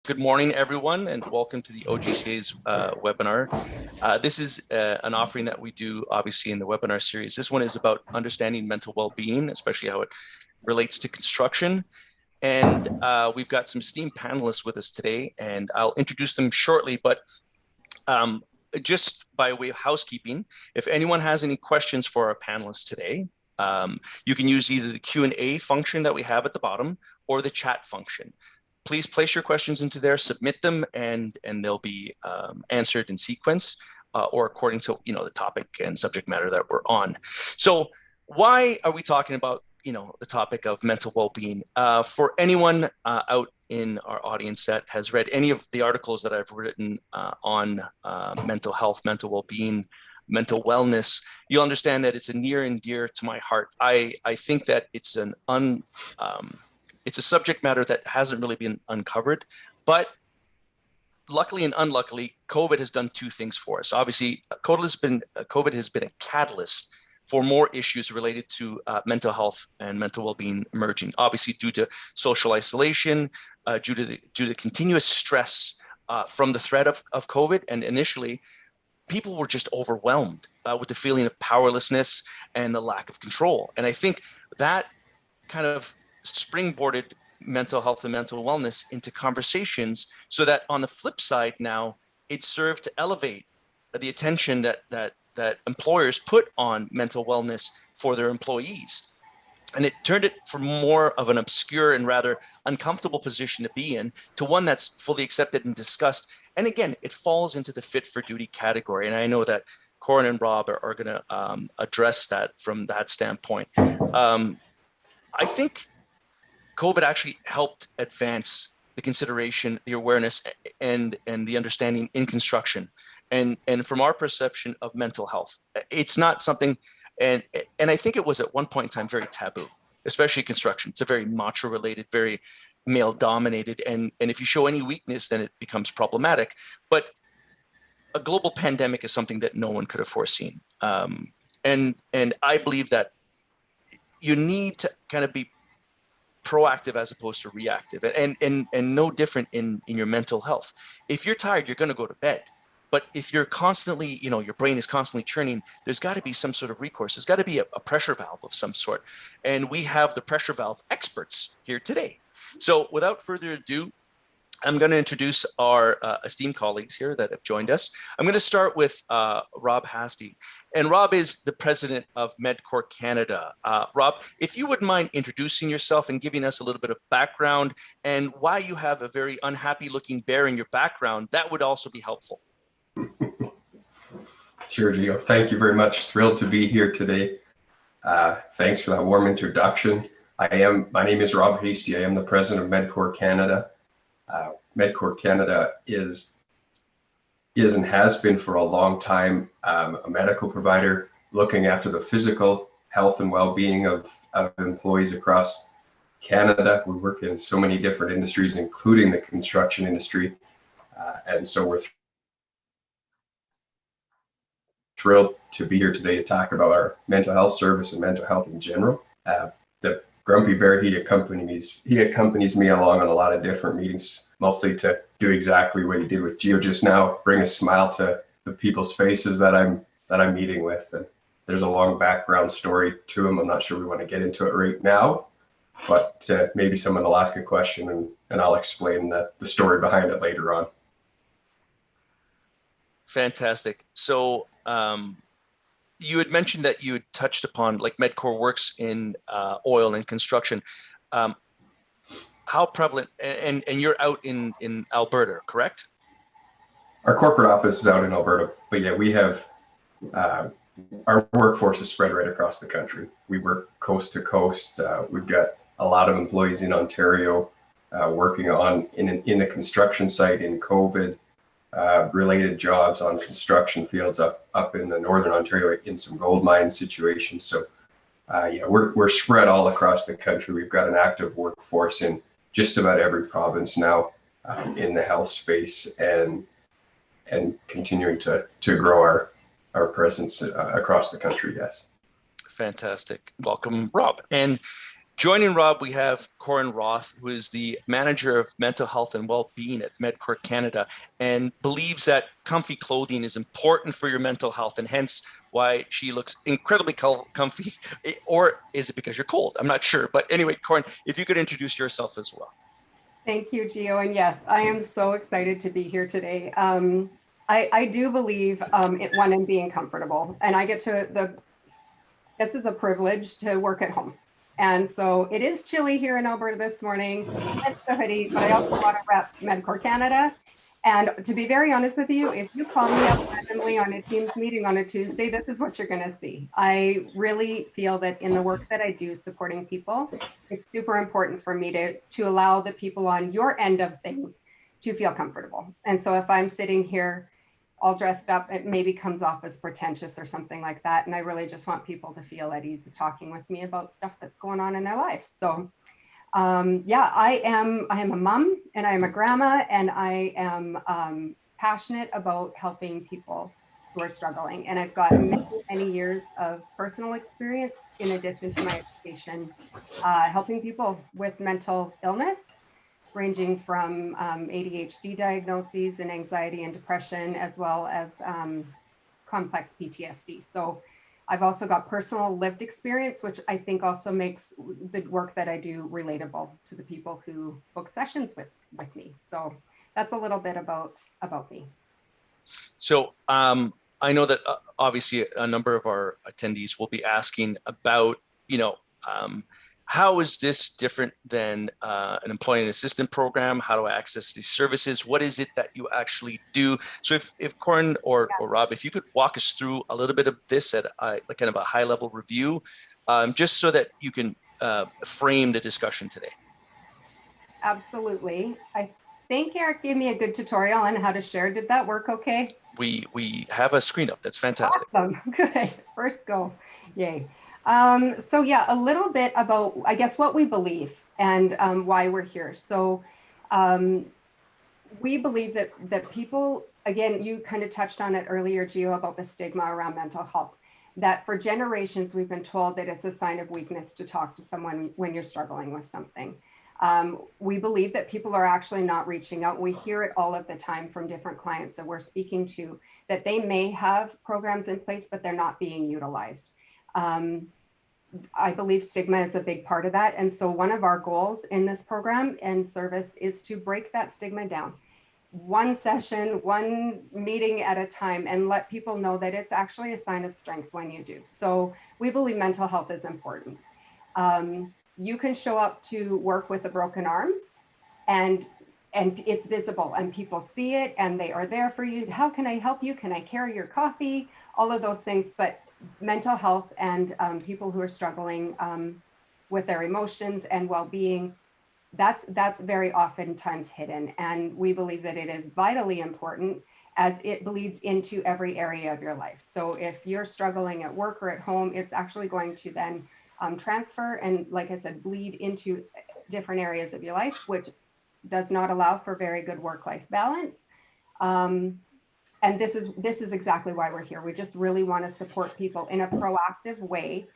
Good morning, everyone, and welcome to the OGCA's webinar. This is an offering that we do, obviously, in the webinar series. This one is about understanding mental well-being, especially how it relates to construction. And we've got some esteemed panelists with us today, and I'll introduce them shortly. But just by way of housekeeping, if anyone has any questions for our panelists today, you can use either the Q&A function that we have at the bottom or the chat function. Please place your questions into there, submit them, and they'll be answered in sequence or according to the topic and subject matter that we're on. So why are we talking about the topic of mental well-being? For anyone out in our audience that has read any of the articles that I've written on mental health, mental well-being, mental wellness, you'll understand that it's a near and dear to my heart. I think that it's it's a subject matter that hasn't really been uncovered, but luckily and unluckily, COVID has done two things for us. Obviously, COVID has been a catalyst for more issues related to mental health and mental well-being emerging. Obviously, due to social isolation, due to continuous stress from the threat of COVID, and initially, people were just overwhelmed with the feeling of powerlessness and the lack of control. And I think that kind of springboarded mental health and mental wellness into conversations, so that on the flip side now, it served to elevate the attention that employers put on mental wellness for their employees. And it turned it from more of an obscure and rather uncomfortable position to be in to one that's fully accepted and discussed. And again, it falls into the fit for duty category. And I know that Koren and Rob are going to address that from that standpoint. I think COVID actually helped advance the consideration, the awareness, and the understanding in construction. And from our perception of mental health, it's not something, and I think it was at one point in time very taboo, especially construction. It's a very macho-related, very male-dominated, and if you show any weakness, then it becomes problematic. But a global pandemic is something that no one could have foreseen, and I believe that you need to kind of be proactive as opposed to reactive, and no different in your mental health. If you're tired, you're going to go to bed. But if you're constantly, your brain is constantly churning, there's got to be some sort of recourse. There's got to be a pressure valve of some sort. And we have the pressure valve experts here today. So without further ado, I'm going to introduce our esteemed colleagues here that have joined us. I'm going to start with Rob Hastie. And Rob is the president of Medcor Canada. Rob, if you wouldn't mind introducing yourself and giving us a little bit of background and why you have a very unhappy looking bear in your background, that would also be helpful. Sure, Gio. Thank you very much. Thrilled to be here today. Thanks for that warm introduction. My name is Rob Hastie. I am the president of Medcor Canada. Medcor Canada is and has been for a long time a medical provider looking after the physical health and well-being of employees across Canada. We work in so many different industries, including the construction industry, and so we're thrilled to be here today to talk about our mental health service and mental health in general. The Grumpy Bear, he accompanies me along on a lot of different meetings, mostly to do exactly what he did with Gio just now, bring a smile to the people's faces that I'm meeting with. And there's a long background story to him. I'm not sure we want to get into it right now, but maybe someone will ask a question and I'll explain the story behind it later on. Fantastic. So you had mentioned that you had touched upon, like, Medcor works in oil and construction. How prevalent, and you're out in Alberta, correct? Our corporate office is out in Alberta, but yeah, we have, our workforce is spread right across the country. We work coast to coast. We've got a lot of employees in Ontario working in a construction site in COVID related jobs on construction fields up in the northern Ontario in some gold mine situations. So yeah, we're spread all across the country. We've got an active workforce in just about every province now in the health space, and continuing to grow our presence across the country. Yes. Fantastic. Welcome, Rob. And Joining Rob, we have Koren Roth, who is the manager of mental health and well-being at Medcor Canada, and believes that comfy clothing is important for your mental health, and hence why she looks incredibly comfy. Or is it because you're cold? I'm not sure. But anyway, Koren, if you could introduce yourself as well. Thank you, Gio. And yes, I am so excited to be here today. I do believe in being comfortable, and I get this is a privilege to work at home. And so it is chilly here in Alberta this morning. It's the hoodie, but I also want to rep Medcor Canada. And to be very honest with you, if you call me up randomly on a Teams meeting on a Tuesday, this is what you're going to see. I really feel that in the work that I do supporting people, it's super important for me to allow the people on your end of things to feel comfortable. And so if I'm sitting here all dressed up, it maybe comes off as pretentious or something like that. And I really just want people to feel at ease talking with me about stuff that's going on in their lives. So yeah, I am a mom and I am a grandma, and I am passionate about helping people who are struggling. And I've got many years of personal experience in addition to my education, helping people with mental illness, ranging from ADHD diagnoses and anxiety and depression, as well as complex PTSD. So I've also got personal lived experience, which I think also makes the work that I do relatable to the people who book sessions with me. So that's a little bit about me. So I know that obviously a number of our attendees will be asking about, how is this different than an employee assistance program? How do I access these services? What is it that you actually do? So if Koren or Rob, if you could walk us through a little bit of this at like kind of a high level review, just so that you can frame the discussion today. Absolutely. I think Eric gave me a good tutorial on how to share. Did that work okay? We have a screen up. That's fantastic. Awesome. Good. First go. Yay. So yeah, a little bit about, I guess, what we believe and why we're here. So we believe that people, again, you kind of touched on it earlier, Gio, about the stigma around mental health, that for generations, we've been told that it's a sign of weakness to talk to someone when you're struggling with something. We believe that people are actually not reaching out. We hear it all of the time from different clients that we're speaking to, that they may have programs in place, but they're not being utilized. I believe stigma is a big part of that. And so one of our goals in this program and service is to break that stigma down. One session, one meeting at a time, and let people know that it's actually a sign of strength when you do. So we believe mental health is important. You can show up to work with a broken arm and it's visible and people see it and they are there for you. How can I help you? Can I carry your coffee? All of those things. But mental health and people who are struggling with their emotions and well-being, that's very oftentimes hidden. And we believe that it is vitally important as it bleeds into every area of your life. So if you're struggling at work or at home, it's actually going to then transfer and, like I said, bleed into different areas of your life, which does not allow for very good work-life balance. And this is exactly why we're here. We just really want to support people in a proactive way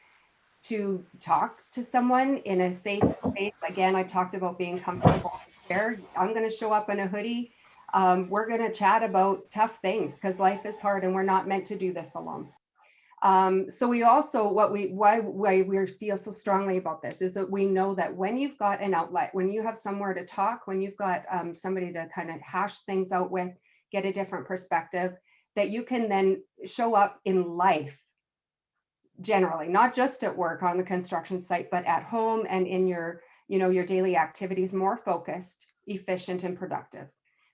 to talk to someone in a safe space. Again, I talked about being comfortable there. I'm going to show up in a hoodie. We're going to chat about tough things because life is hard and we're not meant to do this alone. So we also, why we feel so strongly about this is that we know that when you've got an outlet, when you have somewhere to talk, when you've got somebody to kind of hash things out with, get a different perspective, that you can then show up in life generally, not just at work on the construction site, but at home and in your daily activities, more focused, efficient, and productive,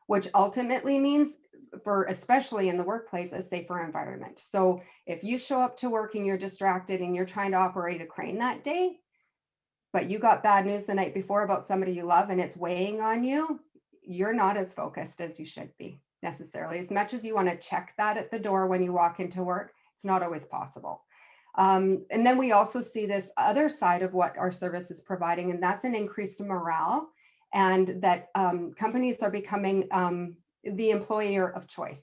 which ultimately means, for especially in the workplace, a safer environment. So if you show up to work and you're distracted and you're trying to operate a crane that day, but you got bad news the night before about somebody you love and it's weighing on you, you're not as focused as you should be necessarily. As much as you want to check that at the door when you walk into work, it's not always possible. And then we also see this other side of what our service is providing, and that's an increased morale, and that companies are becoming the employer of choice.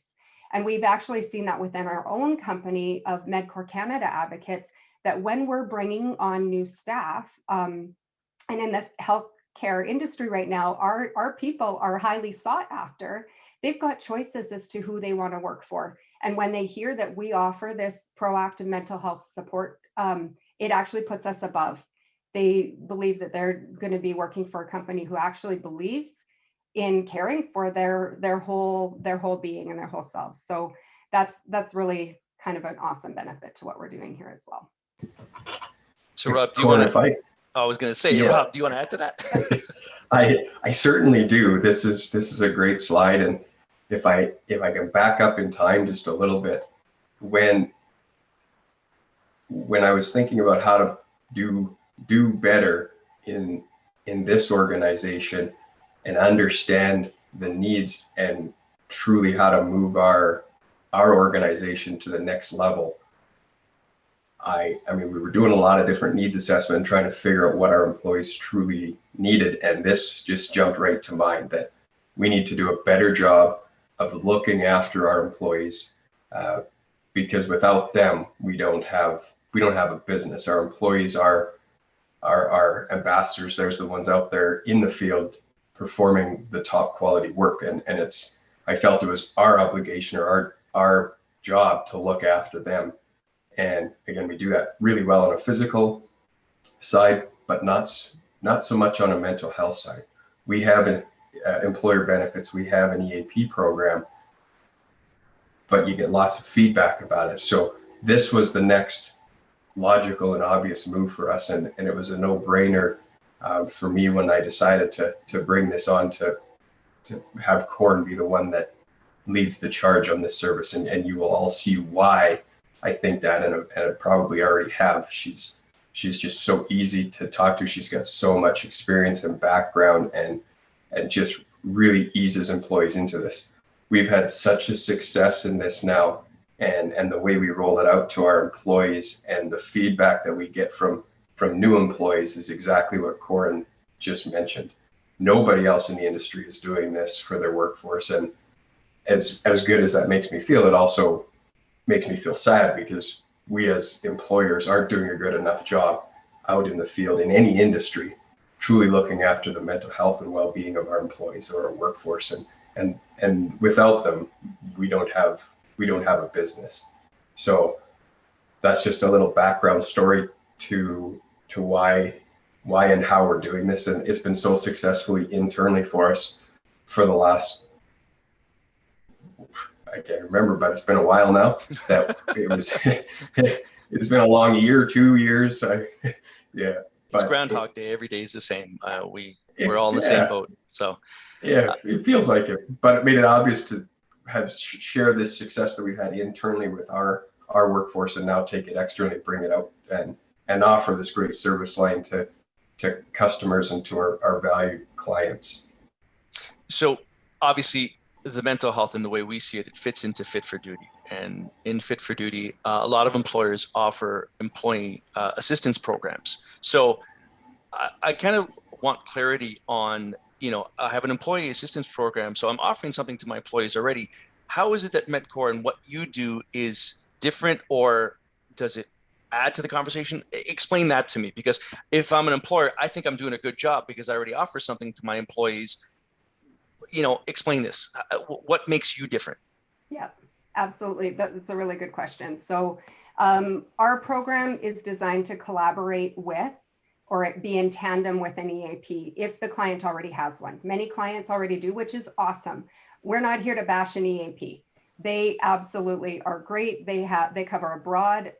And we've actually seen that within our own company of Medcor Canada Advocates, that when we're bringing on new staff, And in this healthcare industry right now, our people are highly sought after. They've got choices as to who they want to work for. And when they hear that we offer this proactive mental health support, it actually puts us above. They believe that they're going to be working for a company who actually believes in caring for their whole being and their whole selves. So that's really kind of an awesome benefit to what we're doing here as well. So Rob, do you Koren, want to? I was going to say, yeah. Rob, do you want to add to that? I certainly do. This is a great slide, and if I can back up in time just a little bit, when I was thinking about how to do better in this organization and understand the needs and truly how to move our organization to the next level, I mean, we were doing a lot of different needs assessment and trying to figure out what our employees truly needed. And this just jumped right to mind, that we need to do a better job of looking after our employees, because without them, we don't have a business. Our employees are our ambassadors. There's the ones out there in the field performing the top quality work. And I felt it was our obligation or our job to look after them. And again, we do that really well on a physical side, but not so much on a mental health side. We have an employer benefits, we have an EAP program, but you get lots of feedback about it. So this was the next logical and obvious move for us, and it was a no-brainer for me when I decided to bring this on, to have Koren be the one that leads the charge on this service, and you will all see why I think that, and I probably already have. She's just so easy to talk to. She's got so much experience and background, and just really eases employees into this. We've had such a success in this now, and the way we roll it out to our employees and the feedback that we get from new employees is exactly what Koren just mentioned. Nobody else in the industry is doing this for their workforce, and as good as that makes me feel, it also makes me feel sad, because we as employers aren't doing a good enough job out in the field in any industry, truly looking after the mental health and well-being of our employees or our workforce. And without them, we don't have a business. So that's just a little background story to why and how we're doing this. And it's been so successfully internally for us for the last, I can't remember, but it's been a while now that it's been a long year, 2 years. Yeah. It's Groundhog Day. Every day is the same. We're all in the same boat. So yeah, it feels like it, but it made it obvious to have share this success that we've had internally with our workforce, and now take it externally, bring it out, and offer this great service line to customers and to our valued clients. So obviously, the mental health and the way we see it, it fits into Fit for Duty. And in Fit for Duty, a lot of employers offer employee assistance programs. So I kind of want clarity on, I have an employee assistance program, so I'm offering something to my employees already. How is it that Medcor and what you do is different, or does it add to the conversation? Explain that to me, because if I'm an employer, I think I'm doing a good job because I already offer something to my employees. Explain this. What makes you different? Yeah, absolutely. That's a really good question. So our program is designed to collaborate with, or be in tandem with, an EAP if the client already has one. Many clients already do, which is awesome. We're not here to bash an EAP. They absolutely are great. They cover a broad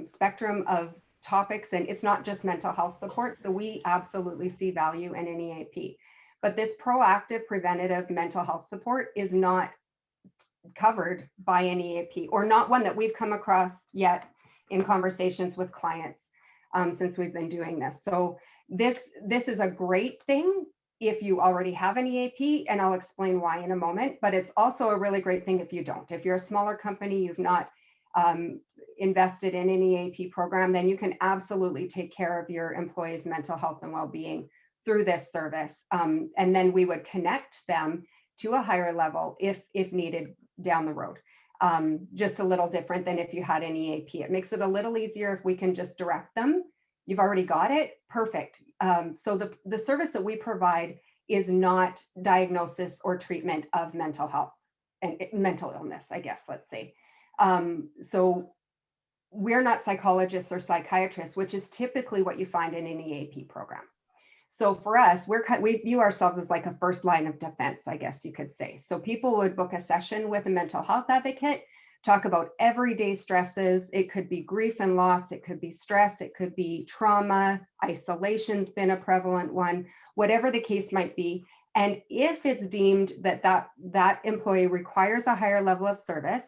spectrum of topics, and it's not just mental health support. So we absolutely see value in an EAP. But this proactive preventative mental health support is not covered by an EAP, or not one that we've come across yet in conversations with clients since we've been doing this. So this is a great thing if you already have an EAP, and I'll explain why in a moment, but it's also a really great thing if you don't. If you're a smaller company, you've not invested in an EAP program, then you can absolutely take care of your employees' mental health and well-being through this service. And then we would connect them to a higher level if needed down the road. Just a little different than if you had an EAP. It makes it a little easier if we can just direct them You've already got it? Perfect. So the service that we provide is not diagnosis or treatment of mental health and mental illness, I guess, let's say. So we're not psychologists or psychiatrists, which is typically what you find in an EAP program. So for us, we view ourselves as like a first line of defense, I guess you could say. So people would book a session with a mental health advocate, talk about everyday stresses. It could be grief and loss, it could be stress, it could be trauma, isolation's been a prevalent one, whatever the case might be. And if it's deemed that that employee requires a higher level of service,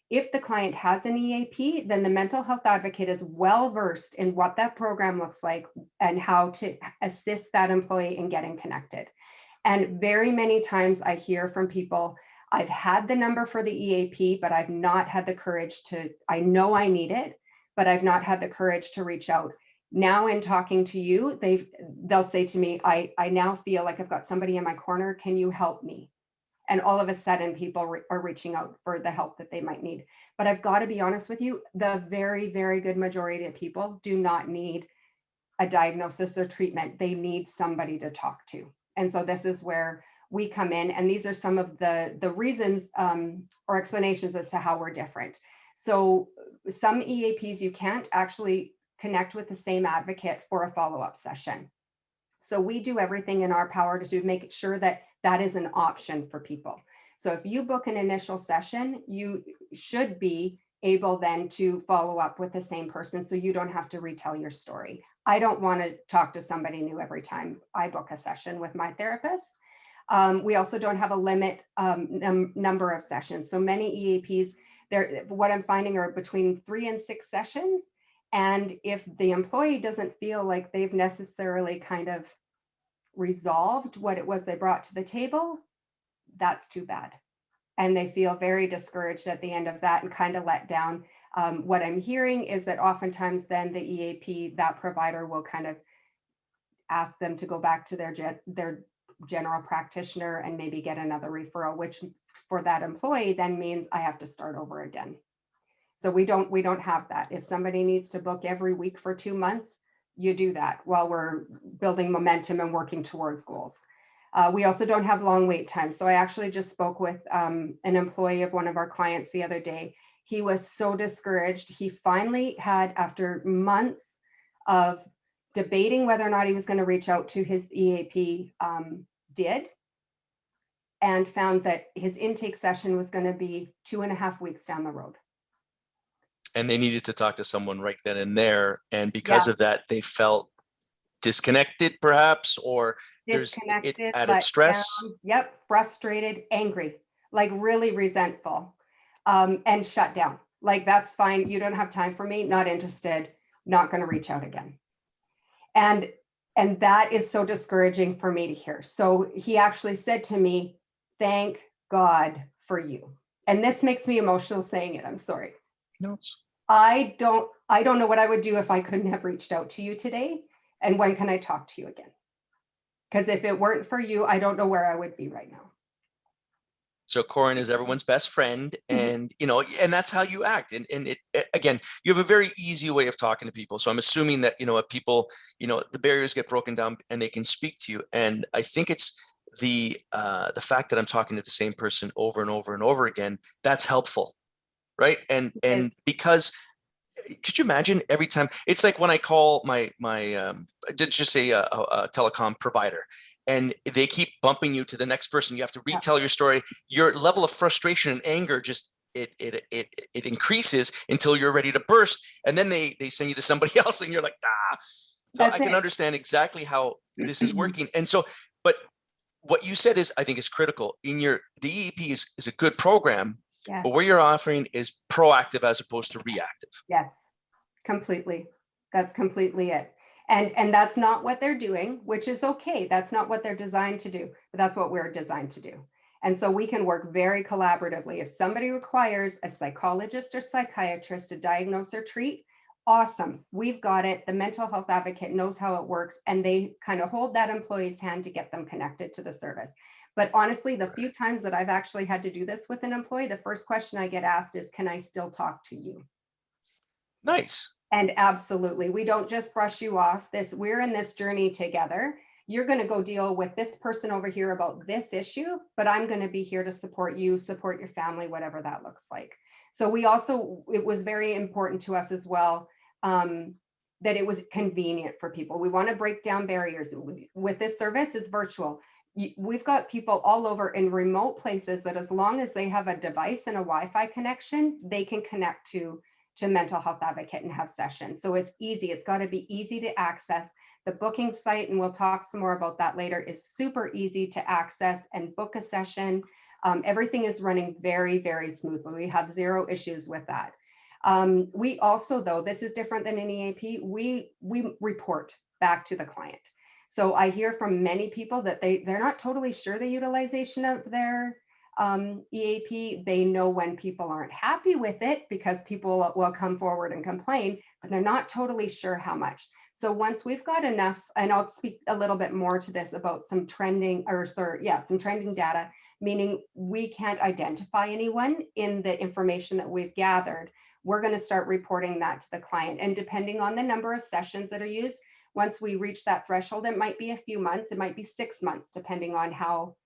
if the client has an EAP, then the mental health advocate is well versed in what that program looks like and how to assist that employee in getting connected. And very many times I hear from people, I've had the number for the EAP, but I've not had the courage to, I know I need it, but I've not had the courage to reach out. Now in talking to you, they'll say to me, I now feel like I've got somebody in my corner, can you help me? And all of a sudden people are reaching out for the help that they might need. But I've got to be honest with you, the very, very good majority of people do not need a diagnosis or treatment. They need somebody to talk to. And so this is where we come in, and these are some of the reasons or explanations as to how we're different. So some EAPs, you can't actually connect with the same advocate for a follow-up session. So we do everything in our power to make sure that that is an option for people. So if you book an initial session, you should be able then to follow up with the same person so you don't have to retell your story. I don't want to talk to somebody new every time I book a session with my therapist. We also don't have a limit number of sessions. So many EAPs, what I'm finding are between 3 and 6 sessions. And if the employee doesn't feel like they've necessarily kind of resolved what it was they brought to the table, that's too bad. And they feel very discouraged at the end of that and kind of let down. What I'm hearing is that oftentimes then the EAP, that provider will kind of ask them to go back to their general practitioner and maybe get another referral, which for that employee then means I have to start over again. So we don't have that. If somebody needs to book every week for 2 months, you do that while we're building momentum and working towards goals. We also don't have long wait times. So I actually just spoke with an employee of one of our clients the other day. He was so discouraged. He finally had, after months of debating whether or not he was going to reach out to his EAP, did, and found that his intake session was going to be 2.5 weeks down the road. And they needed to talk to someone right then and there. And because of that, they felt disconnected, perhaps, or it added stress. Yep, frustrated, angry, like really resentful, and shut down. Like, that's fine. You don't have time for me. Not interested. Not going to reach out again. And that is so discouraging for me to hear. So he actually said to me, "Thank God for you." And this makes me emotional saying it. I'm sorry. No, I don't know what I would do if I couldn't have reached out to you today. And when can I talk to you again? Because if it weren't for you, I don't know where I would be right now. So Koren is everyone's best friend, and and that's how you act. And again, you have a very easy way of talking to people. So I'm assuming that if people, the barriers get broken down and they can speak to you. And I think it's the fact that I'm talking to the same person over and over and over again. That's helpful, right? And because, could you imagine every time? It's like when I call my just say a telecom provider, and they keep bumping you to the next person. You have to retell your story. Your level of frustration and anger just it increases until you're ready to burst, and then they send you to somebody else, and you're like, ah. So I can understand exactly how this is working. And so, but what you said is, I think, is critical. The EAP is a good program. Yeah. But what you're offering is proactive as opposed to reactive. Yes, completely. That's completely it. And that's not what they're doing, which is okay. That's not what they're designed to do, but that's what we're designed to do. And so we can work very collaboratively. If somebody requires a psychologist or psychiatrist to diagnose or treat, awesome. We've got it. The mental health advocate knows how it works, and they kind of hold that employee's hand to get them connected to the service. But honestly, the few times that I've actually had to do this with an employee, the first question I get asked is, can I still talk to you? Nice. And absolutely, we don't just brush you off. We're in this journey together. You're going to go deal with this person over here about this issue, but I'm going to be here to support you, support your family, whatever that looks like. So it was very important to us as well, that it was convenient for people. We want to break down barriers. With this service, it's virtual. We've got people all over in remote places that as long as they have a device and a Wi-Fi connection, they can connect to Mental Health Advocate and have sessions. So it's easy. It's got to be easy to access. The booking site, and we'll talk some more about that later, is super easy to access and book a session. Everything is running very, very smoothly. We have zero issues with that. We also, though, this is different than an EAP, we report back to the client. So I hear from many people that they're not totally sure the utilization of their EAP. They know when people aren't happy with it because people will come forward and complain, but they're not totally sure how much. So once we've got enough, and I'll speak a little bit more to this about some trending data, meaning we can't identify anyone in the information that we've gathered. We're going to start reporting that to the client. And depending on the number of sessions that are used, once we reach that threshold, it might be a few months, it might be 6 months, depending on how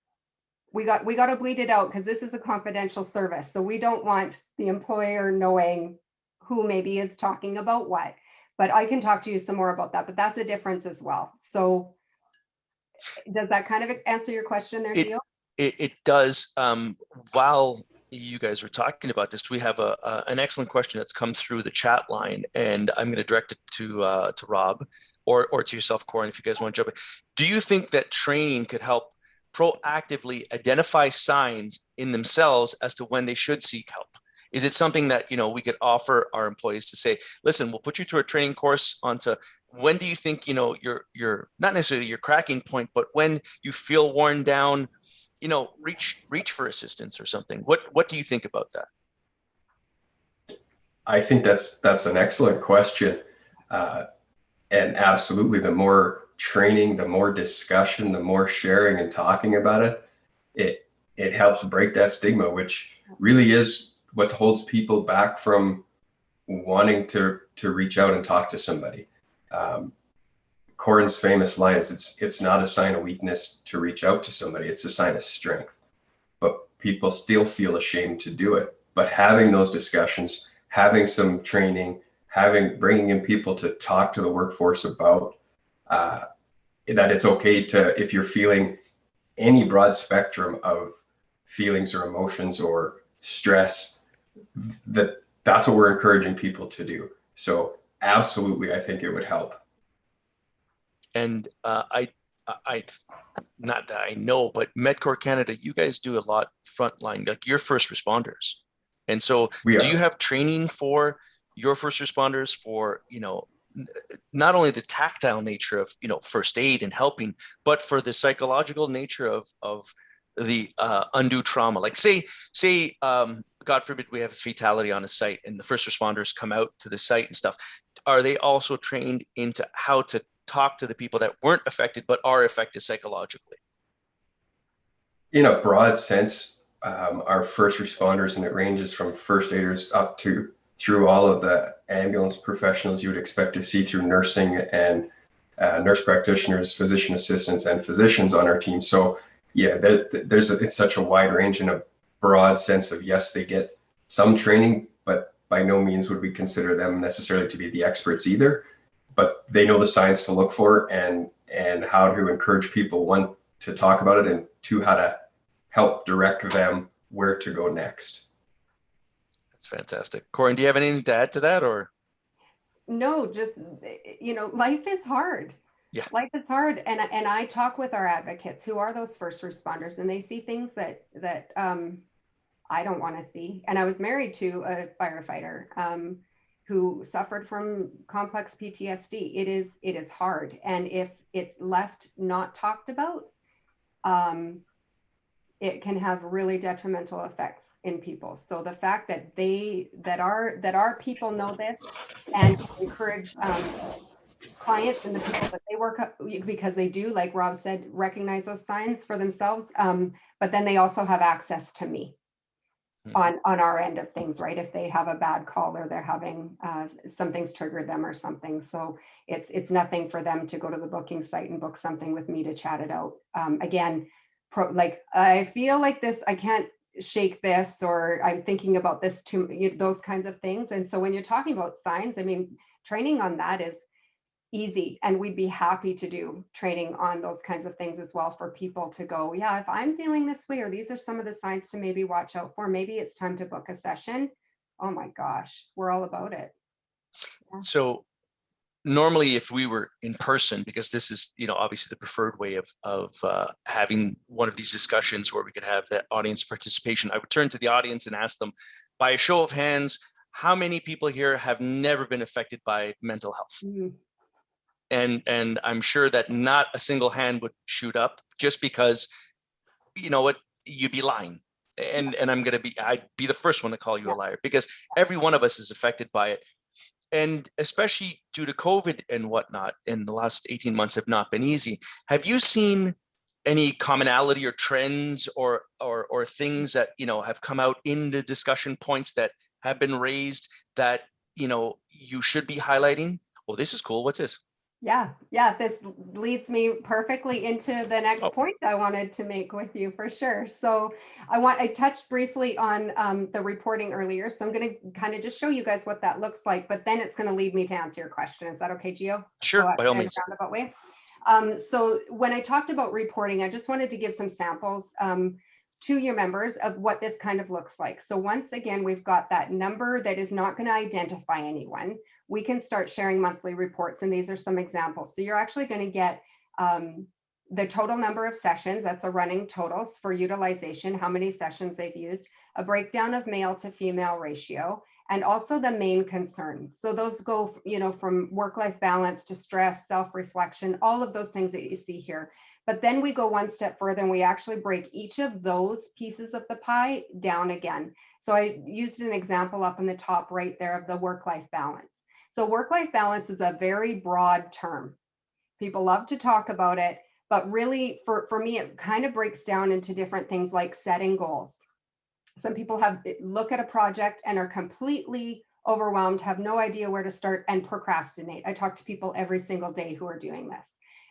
we got to bleed it out, because this is a confidential service. So we don't want the employer knowing who maybe is talking about what. But I can talk to you some more about that, but that's a difference as well. So does that kind of answer your question there, Gio? It does. While you guys were talking about this, we have an excellent question that's come through the chat line, and I'm going to direct it to Rob or to yourself, Koren, if you guys want to jump in. Do you think that training could help proactively identify signs in themselves as to when they should seek help? Is it something that, we could offer our employees to say, listen, we'll put you through a training course onto when do you think, you're not necessarily your cracking point, but when you feel worn down, reach for assistance or something. What do you think about that? I think that's an excellent question. And absolutely, the more training, the more discussion, the more sharing and talking about it, it helps break that stigma, which really is what holds people back from wanting to reach out and talk to somebody. Koren's famous line is, it's not a sign of weakness to reach out to somebody, it's a sign of strength. But people still feel ashamed to do it. But having those discussions, having some training, bringing in people to talk to the workforce about that it's okay to, if you're feeling any broad spectrum of feelings or emotions or stress, that's what we're encouraging people to do. So absolutely, I think it would help. And I not that I know, but Medcor Canada, you guys do a lot frontline, like you're first responders. And so do you have training for your first responders for, not only the tactile nature of, first aid and helping, but for the psychological nature of the undue trauma? Like say, God forbid we have a fatality on a site and the first responders come out to the site and stuff. Are they also trained into how to talk to the people that weren't affected but are affected psychologically? In a broad sense, our first responders, and it ranges from first aiders up to through all of the ambulance professionals you would expect to see through nursing and nurse practitioners, physician assistants, and physicians on our team. So yeah, it's such a wide range and a broad sense of, yes, they get some training, but by no means would we consider them necessarily to be the experts either. But they know the signs to look for and how to encourage people, one, to talk about it, and two, how to help direct them where to go next. That's fantastic. Koren, do you have anything to add to that, or? No, just, life is hard. Yeah. Life is hard. And I talk with our advocates who are those first responders, and they see things that I don't want to see. And I was married to a firefighter who suffered from complex PTSD. It is hard. And if it's left not talked about, it can have really detrimental effects in people. So the fact that our people know this and encourage clients and the people that they work up, because they do, like Rob said, recognize those signs for themselves, but then they also have access to me. on our end of things, right? If they have a bad call or they're having something's triggered them or something. So it's nothing for them to go to the booking site and book something with me to chat it out. Again, like I feel like this, I can't shake this, or I'm thinking about this too, those kinds of things. And so when you're talking about signs, I mean, training on that is easy, and we'd be happy to do training on those kinds of things as well for people to go, yeah, if I'm feeling this way, or these are some of the signs to maybe watch out for, maybe it's time to book a session. Oh my gosh, we're all about it. Yeah. So normally if we were in person, because this is, obviously the preferred way of having one of these discussions where we could have that audience participation, I would turn to the audience and ask them, by a show of hands, how many people here have never been affected by mental health? Mm-hmm. And I'm sure that not a single hand would shoot up, just because, you know what, you'd be lying. And I'd be the first one to call you a liar, because every one of us is affected by it. And especially due to COVID and whatnot, in the last 18 months have not been easy. Have you seen any commonality or trends or things that, have come out in the discussion points that have been raised that, you should be highlighting? Oh, this is cool. What's this? Yeah, this leads me perfectly into the next point I wanted to make with you, for sure. So I touched briefly on the reporting earlier, so I'm going to kind of just show you guys what that looks like, but then it's going to lead me to answer your question. Is that okay, Gio? Sure, by all means. Roundabout way. So when I talked about reporting, I just wanted to give some samples to your members of what this kind of looks like. So once again, we've got that number that is not going to identify anyone. We can start sharing monthly reports, and these are some examples. So you're actually going to get the total number of sessions, that's a running totals for utilization, how many sessions they've used, a breakdown of male to female ratio, and also the main concern. So those go, from work-life balance to stress, self-reflection, all of those things that you see here. But then we go one step further and we actually break each of those pieces of the pie down again. So I used an example up in the top right there of the work-life balance. So work-life balance is a very broad term. People love to talk about it, but really for me, it kind of breaks down into different things like setting goals. Some people look at a project and are completely overwhelmed, have no idea where to start, and procrastinate. I talk to people every single day who are doing this,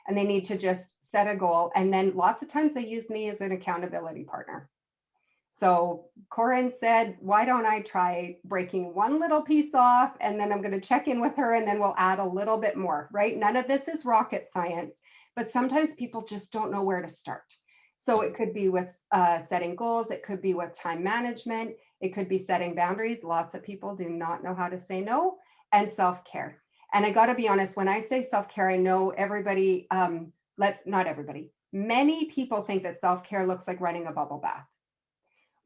and they need to just set a goal. And then lots of times they use me as an accountability partner. So Koren said, why don't I try breaking one little piece off, and then I'm going to check in with her, and then we'll add a little bit more, right? None of this is rocket science, but sometimes people just don't know where to start. So it could be with setting goals. It could be with time management. It could be setting boundaries. Lots of people do not know how to say no, and self-care. And I got to be honest, when I say self-care, I know everybody, not everybody, many people think that self-care looks like running a bubble bath.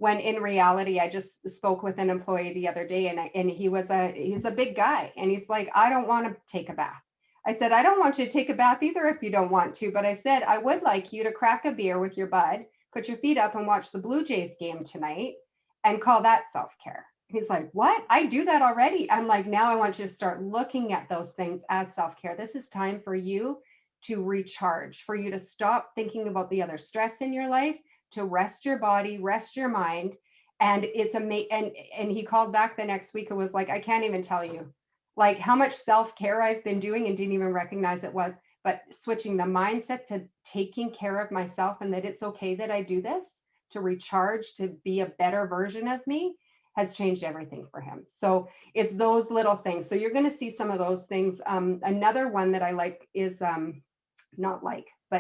When in reality, I just spoke with an employee the other day, and he's a big guy, and he's like, I don't want to take a bath. I said, I don't want you to take a bath either if you don't want to, but I said, I would like you to crack a beer with your bud, put your feet up and watch the Blue Jays game tonight and call that self-care. He's like, what? I do that already. I'm like, now I want you to start looking at those things as self-care. This is time for you to recharge, for you to stop thinking about the other stress in your life, to rest your body, rest your mind. And it's amazing. And he called back the next week and was like, I can't even tell you like how much self-care I've been doing and didn't even recognize it was, but switching the mindset to taking care of myself, and that it's okay that I do this to recharge, to be a better version of me, has changed everything for him. So it's those little things. So you're going to see some of those things. Another one that I like is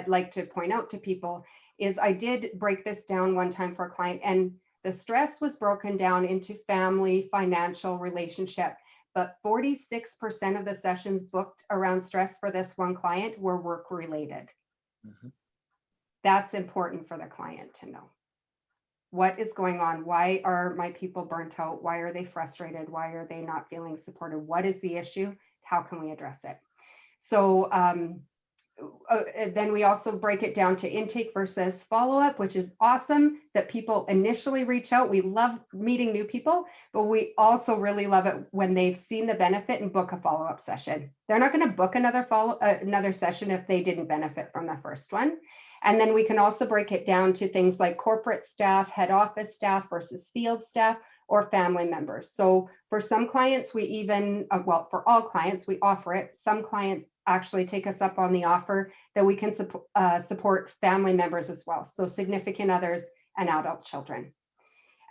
like to point out to people is I did break this down one time for a client, and the stress was broken down into family, financial, relationship. But 46% of the sessions booked around stress for this one client were work related. Mm-hmm. That's important for the client to know. What is going on? Why are my people burnt out? Why are they frustrated? Why are they not feeling supported? What is the issue? How can we address it? So then we also break it down to intake versus follow-up, which is awesome that people initially reach out. We love meeting new people, but we also really love it when they've seen the benefit and book a follow-up session. They're not going to book another session if they didn't benefit from the first one. And then we can also break it down to things like corporate staff, head office staff versus field staff, or family members. So for some clients, we even, well, for all clients, we offer it. Some clients actually take us up on the offer that we can support family members as well. So significant others and adult children.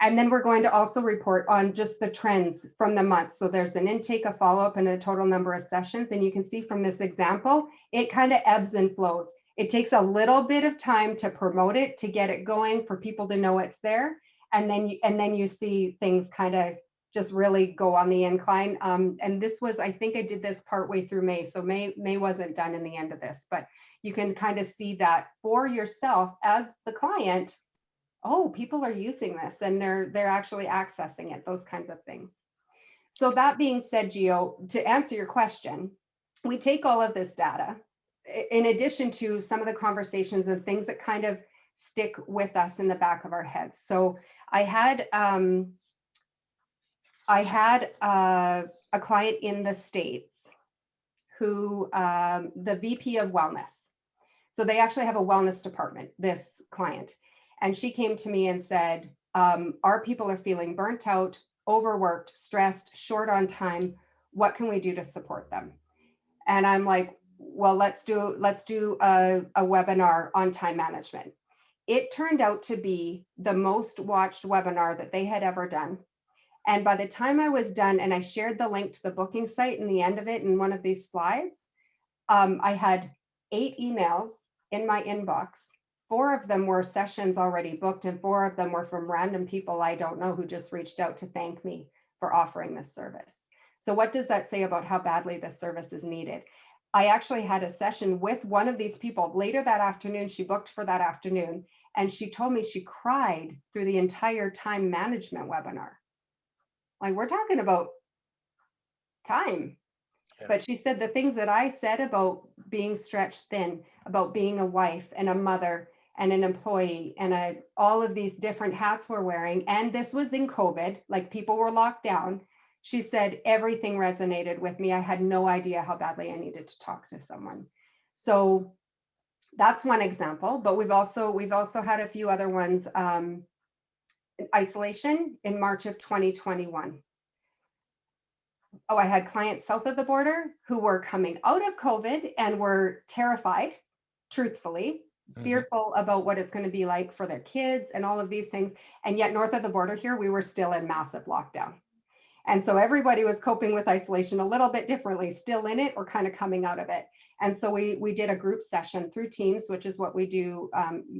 And then we're going to also report on just the trends from the month. So there's an intake, a follow-up, and a total number of sessions. And you can see from this example, it kind of ebbs and flows. It takes a little bit of time to promote it, to get it going, for people to know it's there. And then you see things kind of just really go on the incline. And this was, I think I did this partway through May. So May wasn't done in the end of this, but you can kind of see that for yourself as the client. Oh, people are using this and they're actually accessing it, those kinds of things. So that being said, Gio, to answer your question, we take all of this data in addition to some of the conversations and things that kind of stick with us in the back of our heads. So I had a client in the States who, the VP of wellness. So they actually have a wellness department, this client. And she came to me and said, our people are feeling burnt out, overworked, stressed, short on time. What can we do to support them? And I'm like, well, let's do a webinar on time management. It turned out to be the most watched webinar that they had ever done. And by the time I was done, and I shared the link to the booking site in the end of it in one of these slides, I had 8 emails in my inbox. 4 of them were sessions already booked, and 4 of them were from random people I don't know who just reached out to thank me for offering this service. So what does that say about how badly this service is needed? I actually had a session with one of these people later that afternoon. She booked for that afternoon, and she told me she cried through the entire time management webinar. Like, we're talking about time. Yeah. But she said the things that I said about being stretched thin, about being a wife and a mother and an employee and all of these different hats we're wearing, and this was in COVID, like people were locked down. She said everything resonated with me. I had no idea how badly I needed to talk to someone. So that's one example, but we've also had a few other ones. Isolation in March of 2021. Oh, I had clients south of the border who were coming out of COVID and were terrified, truthfully, fearful about what it's going to be like for their kids and all of these things. And yet north of the border here, we were still in massive lockdown. And so everybody was coping with isolation a little bit differently, still in it or kind of coming out of it. And so we did a group session through Teams, which is what we do,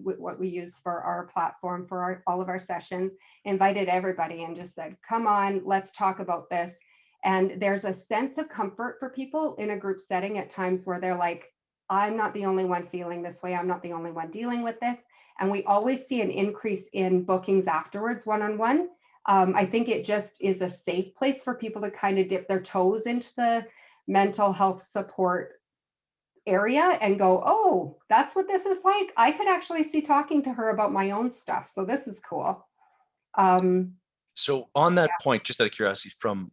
what we use for our platform for all of our sessions, invited everybody and just said, come on, let's talk about this. And there's a sense of comfort for people in a group setting at times where they're like, I'm not the only one feeling this way. I'm not the only one dealing with this. And we always see an increase in bookings afterwards, one-on-one. I think it just is a safe place for people to kind of dip their toes into the mental health support area and go, oh, that's what this is like. I could actually see talking to her about my own stuff. So this is cool. So on that point, just out of curiosity, from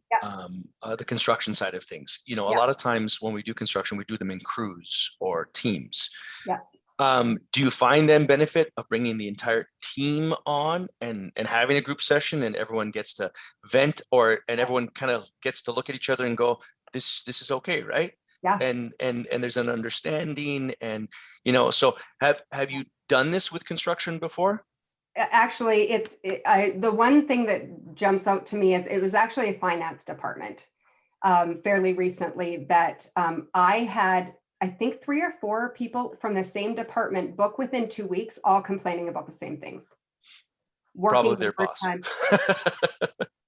the construction side of things, you know, a lot of times when we do construction, we do them in crews or teams. Yeah. Do you find them benefit of bringing the entire team on and having a group session and everyone gets to vent and everyone kind of gets to look at each other and go, this is okay, right? Yeah. And there's an understanding, and you know, so have you done this with construction before? Actually, the one thing that jumps out to me is it was actually a finance department fairly recently that I had, I think 3 or 4 people from the same department book within 2 weeks, all complaining about the same things. Probably their boss.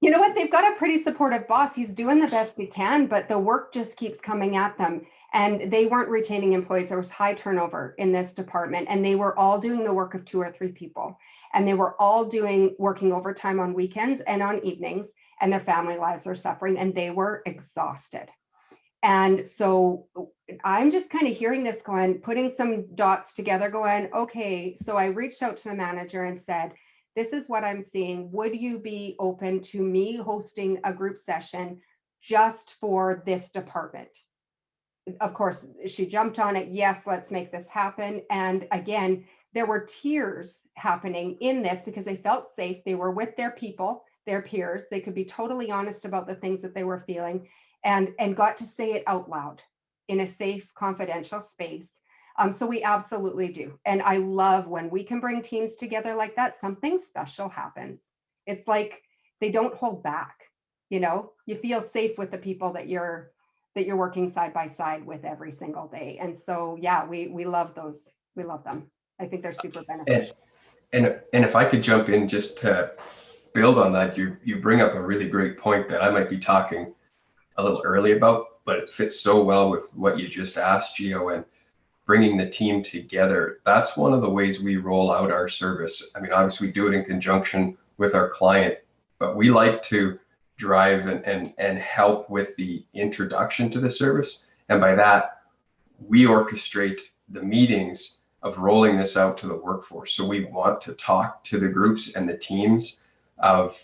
You know what? They've got a pretty supportive boss. He's doing the best he can, but the work just keeps coming at them. And they weren't retaining employees. There was high turnover in this department, and they were all doing the work of 2 or 3 people. And they were all working overtime on weekends and on evenings, and their family lives were suffering, and they were exhausted. And so I'm just kind of hearing this going, putting some dots together going, okay, so I reached out to the manager and said, this is what I'm seeing. Would you be open to me hosting a group session just for this department? Of course, she jumped on it. Yes, let's make this happen. And again, there were tears happening in this because they felt safe. They were with their people, their peers. They could be totally honest about the things that they were feeling and got to say it out loud in a safe, confidential space. So we absolutely do. And I love when we can bring teams together like that, something special happens. It's like they don't hold back. You know, you feel safe with the people that you're working side by side with every single day. And so, yeah, we love those. We love them. I think they're super beneficial. And if I could jump in just to build on that, you bring up a really great point that I might be talking a little early about, but it fits so well with what you just asked, Gio, and bringing the team together. That's one of the ways we roll out our service. I mean, obviously we do it in conjunction with our client, but we like to drive and help with the introduction to the service. And by that, we orchestrate the meetings of rolling this out to the workforce. So we want to talk to the groups and the teams of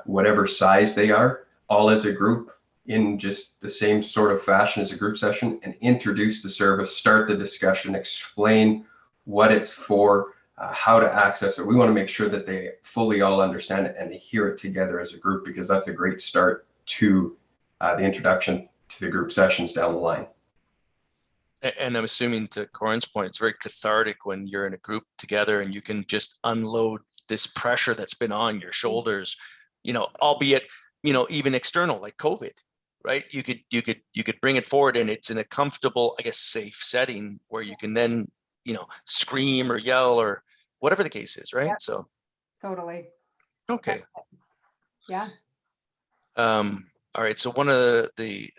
whatever size they are, all as a group in just the same sort of fashion as a group session, and introduce the service, start the discussion, explain what it's for, how to access it. We want to make sure that they fully all understand it and they hear it together as a group, because that's a great start to the introduction to the group sessions down the line. And I'm assuming, to Koren's point, it's very cathartic when you're in a group together and you can just unload this pressure that's been on your shoulders, you know, albeit, you know, even external, like COVID, right? You could bring it forward, and it's in a comfortable, I guess, safe setting where you can then, you know, scream or yell or whatever the case is, right? Yeah, so totally. Okay. Yeah. All right. So one of the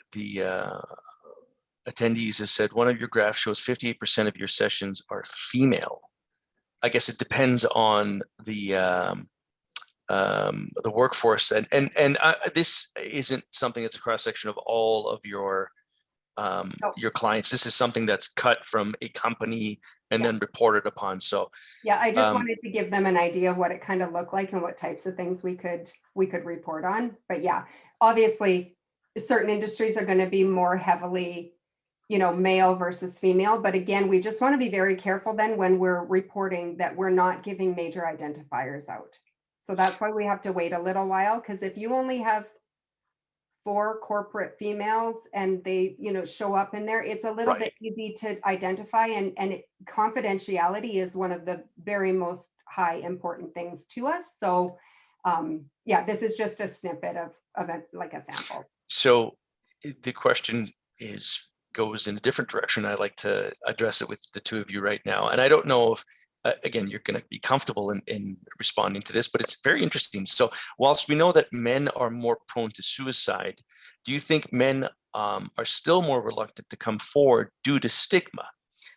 attendees has said one of your graphs shows 58% of your sessions are female. I guess it depends on the workforce, and this isn't something that's a cross section of all of your clients. This is something that's cut from a company and then reported upon. So yeah, I just wanted to give them an idea of what it kind of looked like and what types of things we could report on. But yeah, obviously certain industries are going to be more heavily, you know, male versus female. But again, we just want to be very careful then when we're reporting that we're not giving major identifiers out. So that's why we have to wait a little while, because if you only have 4 corporate females and they, you know, show up in there, it's a little bit easy to identify, and confidentiality is one of the very most high important things to us. So yeah, this is just a snippet of like a sample. So the question goes in a different direction. I'd like to address it with the two of you right now. And I don't know if, again, you're going to be comfortable in responding to this, but it's very interesting. So whilst we know that men are more prone to suicide, do you think men are still more reluctant to come forward due to stigma?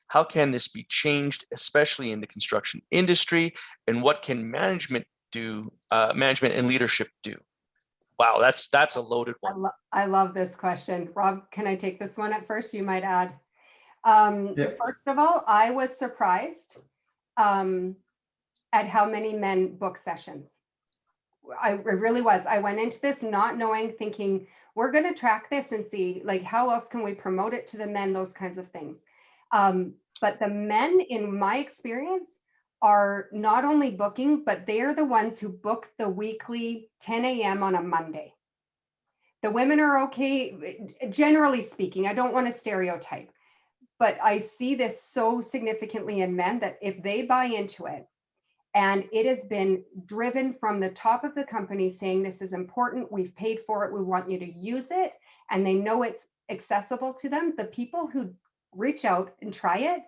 How can this be changed, especially in the construction industry? And what can management do, management and leadership do? Wow, that's a loaded one. I love this question. Rob, can I take this one at first? You might add. First of all, I was surprised at how many men book sessions. I really was. I went into this not knowing, thinking we're going to track this and see like how else can we promote it to the men, those kinds of things. But the men, in my experience, are not only booking, but they are the ones who book the weekly 10 a.m. on a Monday. The women are okay, generally speaking. I don't want to stereotype, but I see this so significantly in men that if they buy into it, and it has been driven from the top of the company saying this is important, we've paid for it, we want you to use it, and they know it's accessible to them, the people who reach out and try it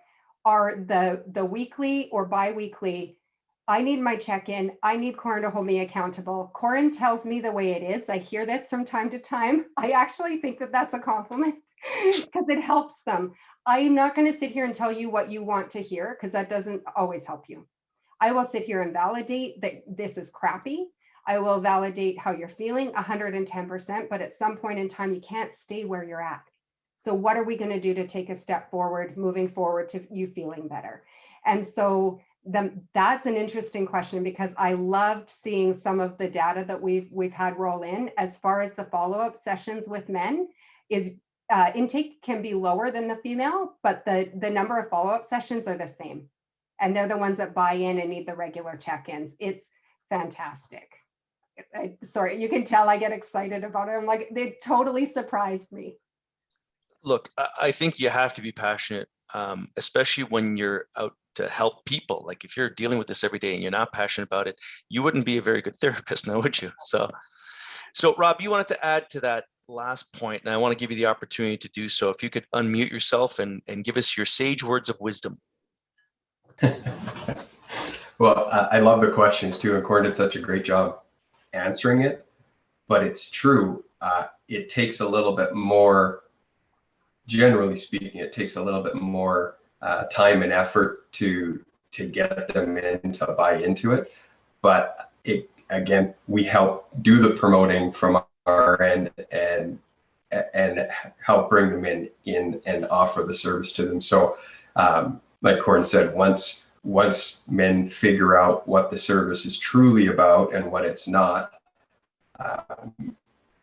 are the weekly or bi-weekly, I need my check-in, I need Koren to hold me accountable. Koren tells me the way it is. I hear this from time to time. I actually think that that's a compliment because it helps them. I'm not going to sit here and tell you what you want to hear, because that doesn't always help you. I will sit here and validate that this is crappy. I will validate how you're feeling 110%, but at some point in time, you can't stay where you're at. So what are we going to do to take a step forward, moving forward to you feeling better? And so that's an interesting question, because I loved seeing some of the data that we've had roll in as far as the follow-up sessions with men is intake can be lower than the female, but the number of follow-up sessions are the same. and they're the ones that buy in and need the regular check-ins. It's fantastic. Sorry, you can tell I get excited about it. I'm like, they totally surprised me. Look, I think you have to be passionate, especially when you're out to help people. Like if you're dealing with this every day and you're not passionate about it, you wouldn't be a very good therapist now, would you? So Rob, you wanted to add to that last point, and I want to give you the opportunity to do so. If you could unmute yourself and give us your sage words of wisdom. Well, I love the questions too, and Koren did such a great job answering it. But it's true. It takes a little bit more, generally speaking, it takes a little bit more time and effort to get them in to buy into it. But again, we help do the promoting from our end and help bring them in and offer the service to them. So like Koren said, once men figure out what the service is truly about and what it's not,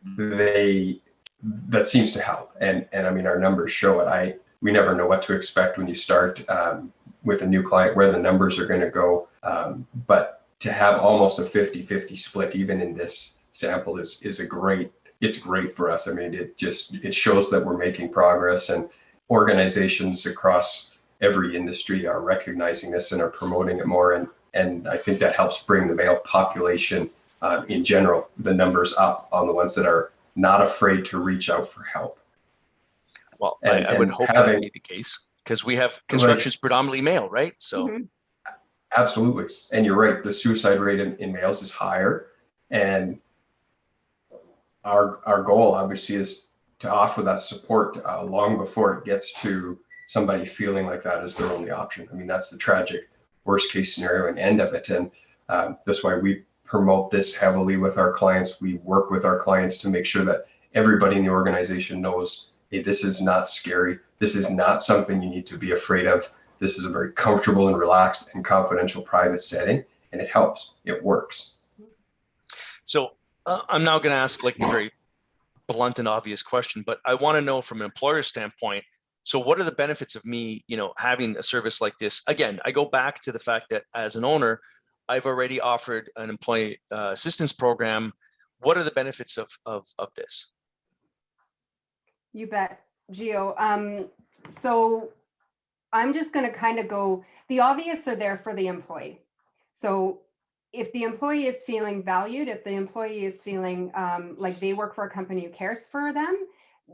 that seems to help. And I mean, our numbers show it. We never know what to expect when you start with a new client, where the numbers are going to go. But to have almost a 50-50 split, even in this sample, it's great for us. I mean, it shows that we're making progress, and organizations across every industry are recognizing this and are promoting it more. And I think that helps bring the male population in general, the numbers up on the ones that are not afraid to reach out for help. Well, I would hope that would be the case, because we have construction is predominantly male, right? So absolutely. And you're right, the suicide rate in males is higher. And our goal obviously is to offer that support long before it gets to somebody feeling like that is their only option. I mean, that's the tragic worst case scenario and end of it. And that's why we promote this heavily with our clients. We work with our clients to make sure that everybody in the organization knows, hey, this is not scary. This is not something you need to be afraid of. This is a very comfortable and relaxed and confidential private setting, and it helps. It works. So I'm now going to ask like a very blunt and obvious question, but I want to know from an employer standpoint, so what are the benefits of me, having a service like this? Again, I go back to the fact that as an owner, I've already offered an employee assistance program. What are the benefits of this? You bet, Gio. So I'm just going to kind of go, the obvious are there for the employee. So if the employee is feeling valued, if the employee is feeling like they work for a company who cares for them,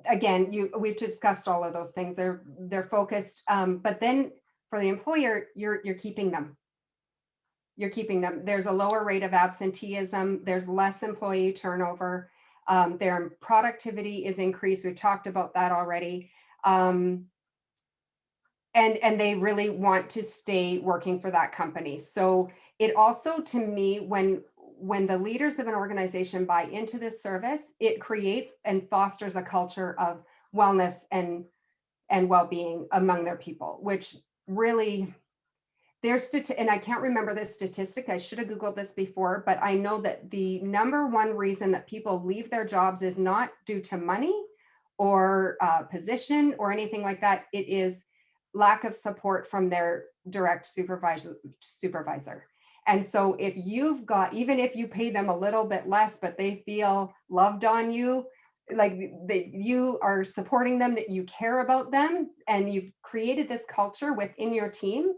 again, we've discussed all of those things. They're focused, but then for the employer, you're keeping them. You're keeping them. There's a lower rate of absenteeism. There's less employee turnover. Their productivity is increased. We've talked about that already. And they really want to stay working for that company. So it also, to me, when the leaders of an organization buy into this service, it creates and fosters a culture of wellness and well-being among their people, which really, and I can't remember this statistic. I should have Googled this before, but I know that the number one reason that people leave their jobs is not due to money or position or anything like that. It is lack of support from their direct supervisor. And so if you've got, even if you pay them a little bit less, but they feel loved on you, like that you are supporting them, that you care about them, and you've created this culture within your team,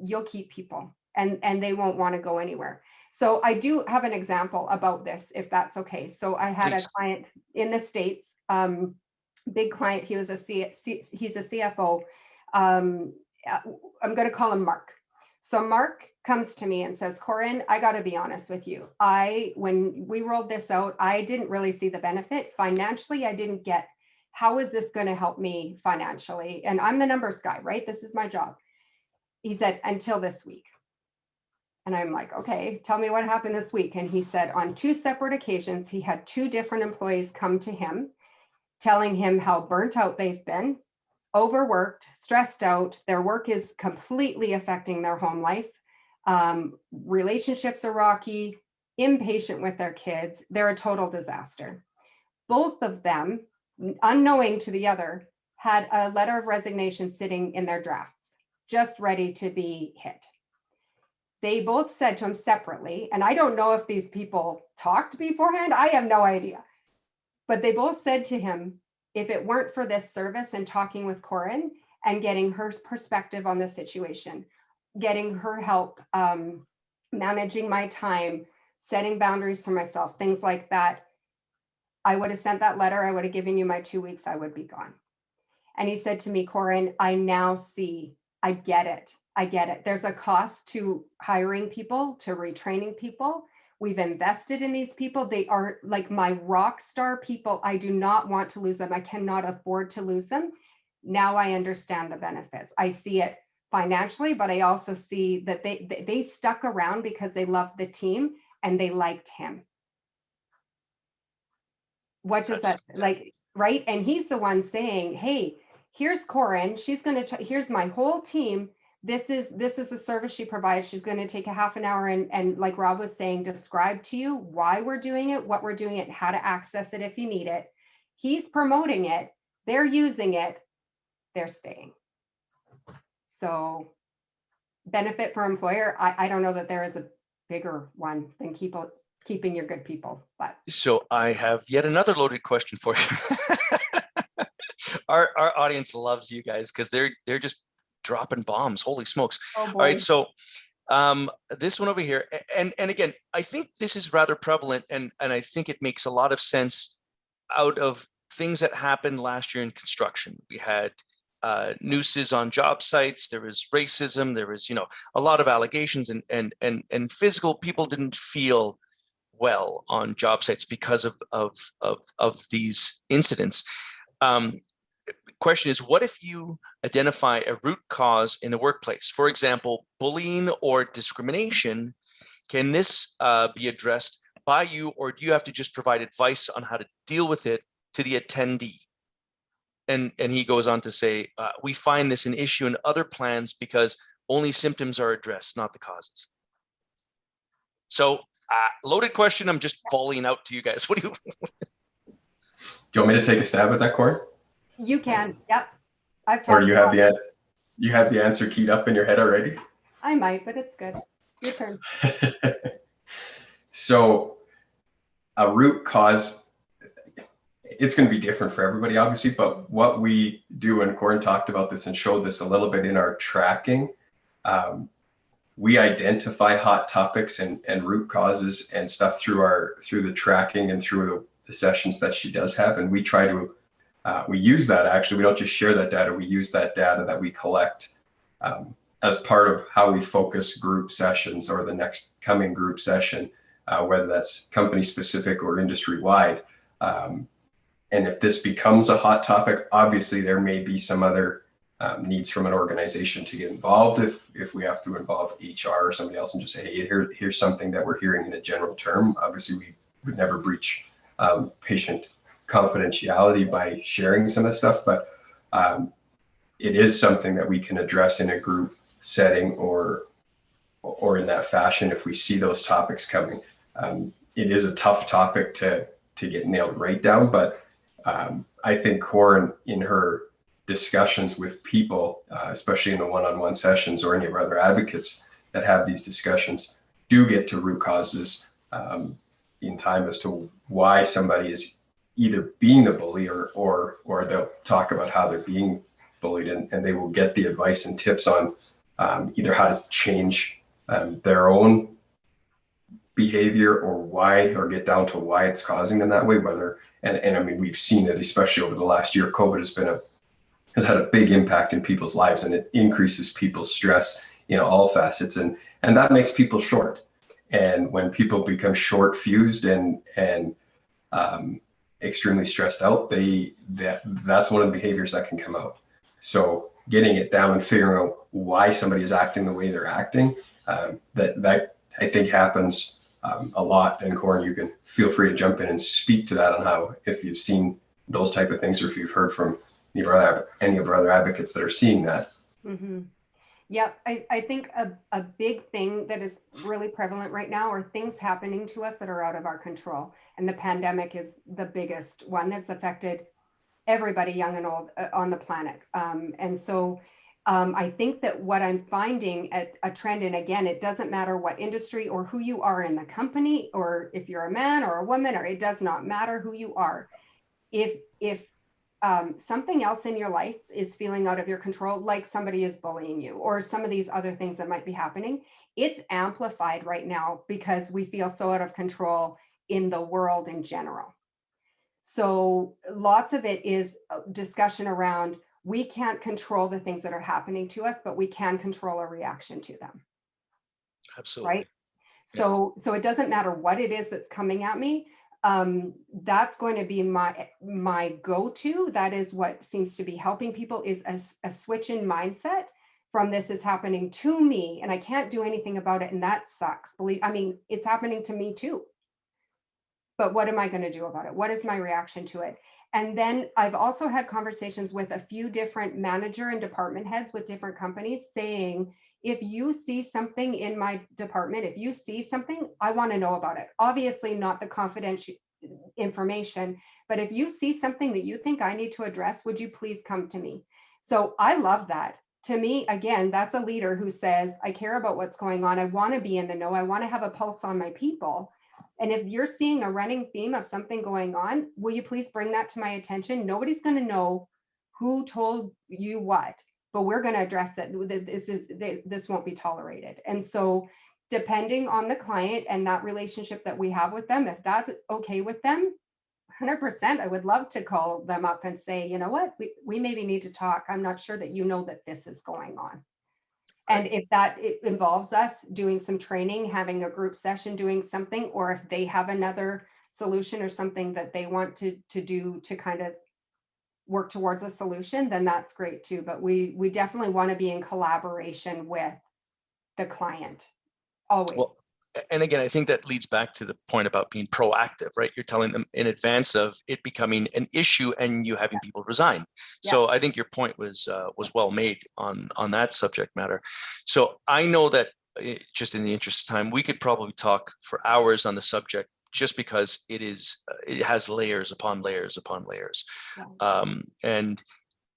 you'll keep people and they won't want to go anywhere. So I do have an example about this, if that's okay. So I had a client in the States, big client. He's a CFO. I'm going to call him Mark. So Mark comes to me and says, Koren, I got to be honest with you. When we rolled this out, I didn't really see the benefit financially. I didn't get, how is this going to help me financially? And I'm the numbers guy, right? This is my job. He said, until this week. And I'm like, okay, tell me what happened this week. And he said on 2 separate occasions, he had 2 different employees come to him, telling him how burnt out they've been, overworked, stressed out. Their work is completely affecting their home life. Relationships are rocky, impatient with their kids. They're a total disaster. Both of them, unknowing to the other, had a letter of resignation sitting in their drafts, just ready to be hit. They both said to him separately, and I don't know if these people talked beforehand, I have no idea. But they both said to him, if it weren't for this service and talking with Koren and getting her perspective on the situation, getting her help, managing my time, setting boundaries for myself, things like that, I would have sent that letter, I would have given you my 2 weeks, I would be gone. And he said to me, Koren, I now see, I get it. I get it. There's a cost to hiring people, to retraining people. We've invested in these people. They are like my rock star people. I do not want to lose them. I cannot afford to lose them. Now I understand the benefits. I see it financially, but I also see that they stuck around because they loved the team and they liked him. What does that like, right? And he's the one saying, hey, here's Koren. She's going to, here's my whole team. This is the service she provides. She's going to take a half an hour and like Rob was saying, describe to you why we're doing it, what we're doing it, how to access it if you need it. He's promoting it. They're using it. They're staying. So benefit for employer, I don't know that there is a bigger one than keeping your good people. But so I have yet another loaded question for you. Our audience loves you guys because they're just dropping bombs. Holy smokes. oh boy. All right, so this one over here, and again, I think this is rather prevalent, and I think it makes a lot of sense out of things that happened last year in construction. We had nooses on job sites. There was racism. There was, a lot of allegations, and physical. People didn't feel well on job sites because of these incidents. Question is, what if you identify a root cause in the workplace? For example, bullying or discrimination. Can this be addressed by you, or do you have to just provide advice on how to deal with it to the attendee? And he goes on to say, we find this an issue in other plans because only symptoms are addressed, not the causes. So loaded question. I'm just volleying out to you guys. What do you want me to take a stab at that, Koren? You can. Yep. Or you have the answer keyed up in your head already? I might, but it's good. Your turn. So a root cause, it's going to be different for everybody, obviously, but what we do, and Koren talked about this and showed this a little bit in our tracking, we identify hot topics and root causes and stuff through the tracking and through the sessions that she does have, and we try to we use that. Actually, we don't just share that data, we use that data that we collect as part of how we focus group sessions or the next coming group session, whether that's company specific or industry wide. And if this becomes a hot topic, obviously there may be some other needs from an organization to get involved. If we have to involve HR or somebody else and just say, hey, here's something that we're hearing in a general term. Obviously, we would never breach patient confidentiality by sharing some of the stuff, but it is something that we can address in a group setting or in that fashion if we see those topics coming. It is a tough topic to get nailed right down, but I think Koren, in her discussions with people, especially in the one-on-one sessions or any of our other advocates that have these discussions, do get to root causes in time as to why somebody is either being the bully or they'll talk about how they're being bullied, and they will get the advice and tips on either how to change their own behavior or get down to why it's causing them that way, and I mean, we've seen it, especially over the last year. COVID has had a big impact in people's lives, and it increases people's stress in all facets, and that makes people short. And when people become short fused and extremely stressed out, that's one of the behaviors that can come out. So getting it down and figuring out why somebody is acting the way they're acting, that I think happens a lot. And Koren, you can feel free to jump in and speak to that on how, if you've seen those type of things, or if you've heard from any of our other advocates that are seeing that. Mm-hmm. Yeah, I think a big thing that is really prevalent right now are things happening to us that are out of our control. And the pandemic is the biggest one that's affected everybody, young and old, on the planet. And so I think that what I'm finding at a trend, and again, it doesn't matter what industry or who you are in the company, or if you're a man or a woman, or it does not matter who you are. If something else in your life is feeling out of your control, like somebody is bullying you or some of these other things that might be happening, it's amplified right now because we feel so out of control in the world in general. So lots of it is discussion around, we can't control the things that are happening to us, but we can control our reaction to them. Absolutely. Right. So it doesn't matter what it is that's coming at me. That's going to be my go-to. That is what seems to be helping people, is a switch in mindset from this is happening to me and I can't do anything about it. And that sucks. It's happening to me too. But what am I going to do about it? What is my reaction to it? And then I've also had conversations with a few different manager and department heads with different companies saying, if you see something in my department, if you see something, I want to know about it. Obviously not the confidential information, but if you see something that you think I need to address, would you please come to me? So I love that. To me, again, that's a leader who says, I care about what's going on. I want to be in the know. I want to have a pulse on my people. And if you're seeing a running theme of something going on, will you please bring that to my attention? Nobody's going to know who told you what, but we're going to address it. This won't be tolerated. And so depending on the client and that relationship that we have with them, if that's okay with them, 100%, I would love to call them up and say, you know what, we maybe need to talk. I'm not sure that you know that this is going on. And if it involves us doing some training, having a group session, doing something, or if they have another solution or something that they want to do to kind of work towards a solution, then that's great too. But we definitely want to be in collaboration with the client, always. Well, and again, I think that leads back to the point about being proactive, right? You're telling them in advance of it becoming an issue and you having people resign. Yeah. So I think your point was well made on that subject matter. So I know that just in the interest of time, we could probably talk for hours on the subject, just because it has layers upon layers upon layers. Yeah. And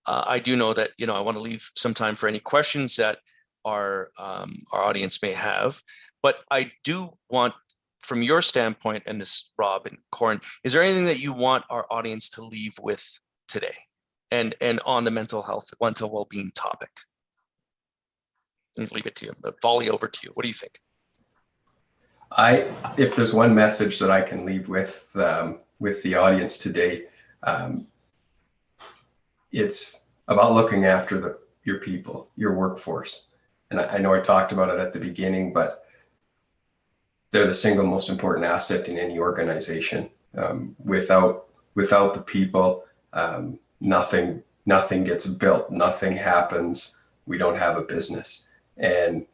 I do know that, I want to leave some time for any questions that our audience may have. But I do want, from your standpoint, and this, Rob and Koren, is there anything that you want our audience to leave with today, and on the mental health, mental well-being topic? And leave it to you. Volley over to you. What do you think? If there's one message that I can leave with the audience today, it's about looking after your people, your workforce. And I know I talked about it at the beginning, but they're the single most important asset in any organization. Without the people, nothing gets built, nothing happens. We don't have a business, and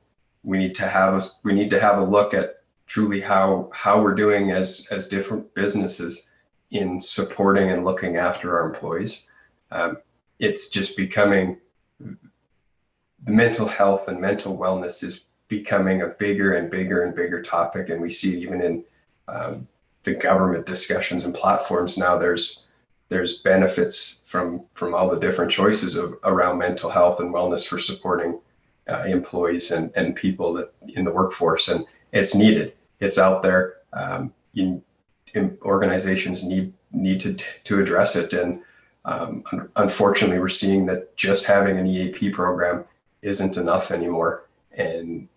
we need to have a look at truly how we're doing as different businesses in supporting and looking after our employees. It's just becoming, the mental health and mental wellness is becoming a bigger and bigger and bigger topic, and we see even in the government discussions and platforms now. There's benefits from all the different choices around mental health and wellness for supporting employees and people that in the workforce, and it's needed. It's out there. Organizations need to address it, and unfortunately, we're seeing that just having an EAP program isn't enough anymore, and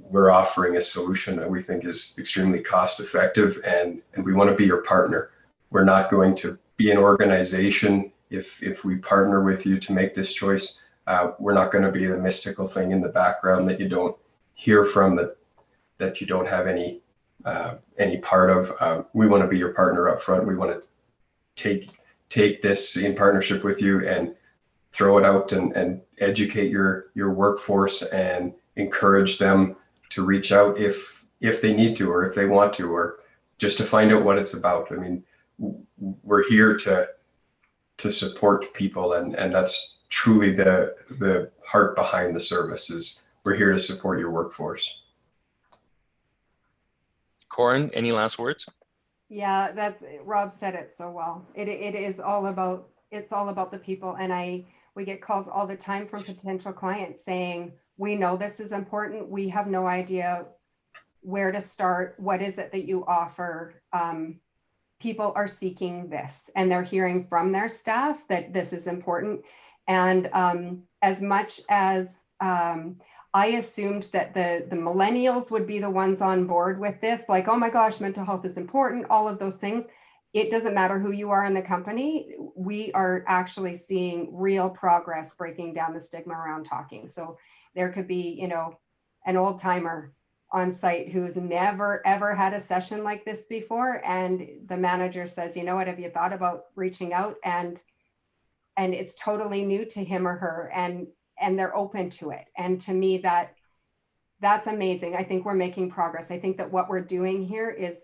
we're offering a solution that we think is extremely cost effective, and we want to be your partner. We're not going to be an organization if we partner with you to make this choice. We're not going to be the mystical thing in the background that you don't hear from, that you don't have any part of. We want to be your partner up front. We want to take this in partnership with you and throw it out and educate your workforce and encourage them to reach out if they need to, or if they want to, or just to find out what it's about. I mean, we're here to support people, and that's truly the heart behind the service. Is we're here to support your workforce. Koren, any last words? Yeah, Rob said it so well. It's all about the people. And We get calls all the time from potential clients saying, we know this is important. We have no idea where to start. What is it that you offer? People are seeking this, and they're hearing from their staff that this is important. And as much as I assumed that the millennials would be the ones on board with this, like, oh my gosh, mental health is important, all of those things. It doesn't matter who you are in the company. We are actually seeing real progress breaking down the stigma around talking. So there could be, you know, an old timer on site who's never ever had a session like this before, and the manager says, you know what, have you thought about reaching out? And it's totally new to him or her, and they're open to it. And to me, that's amazing. I think we're making progress. I think that what we're doing here is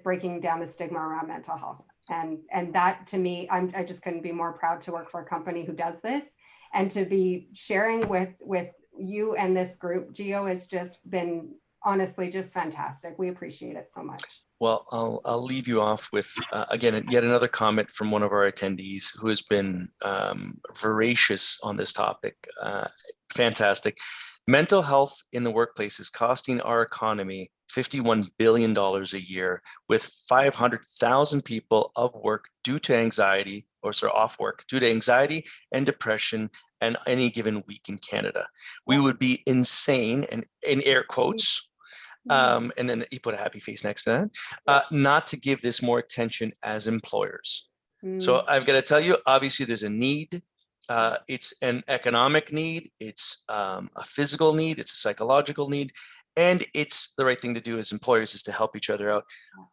breaking down the stigma around mental health. And that, to me, I just couldn't be more proud to work for a company who does this, and to be sharing with you and this group. Gio, has just been honestly just fantastic. We appreciate it so much. Well, I'll leave you off with, again, yet another comment from one of our attendees who has been voracious on this topic. Fantastic. Mental health in the workplace is costing our economy $51 billion a year, with 500,000 people of work due to anxiety, or sorry, off work due to anxiety and depression, and any given week in Canada. We would be insane, and in air quotes, and then you put a happy face next to that, not to give this more attention as employers. So I've got to tell you, obviously there's a need. It's an economic need, it's a physical need, it's a psychological need, and it's the right thing to do as employers is to help each other out.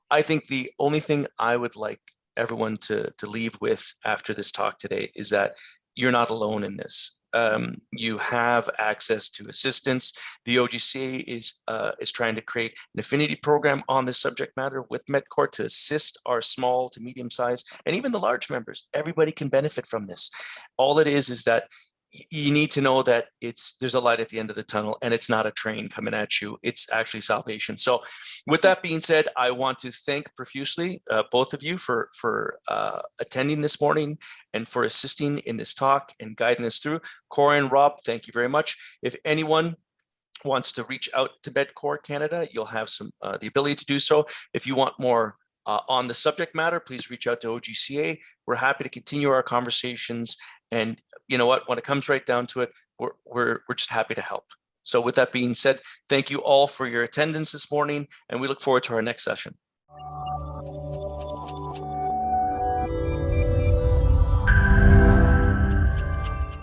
I think the only thing I would like everyone to leave with after this talk today is that you're not alone in this. You have access to assistance. The OGCA is trying to create an affinity program on this subject matter with Medcor to assist our small to medium size and even the large members. Everybody can benefit from this. All it is that you need to know that there's a light at the end of the tunnel, and it's not a train coming at you. It's actually salvation. So with that being said, I want to thank profusely both of you for attending this morning and for assisting in this talk and guiding us through. Koren, Rob, thank you very much. If anyone wants to reach out to Medcor Canada, you'll have the ability to do so. If you want more on the subject matter, please reach out to OGCA. We're happy to continue our conversations. And you know what, when it comes right down to it, we're just happy to help. So with that being said, thank you all for your attendance this morning, and we look forward to our next session.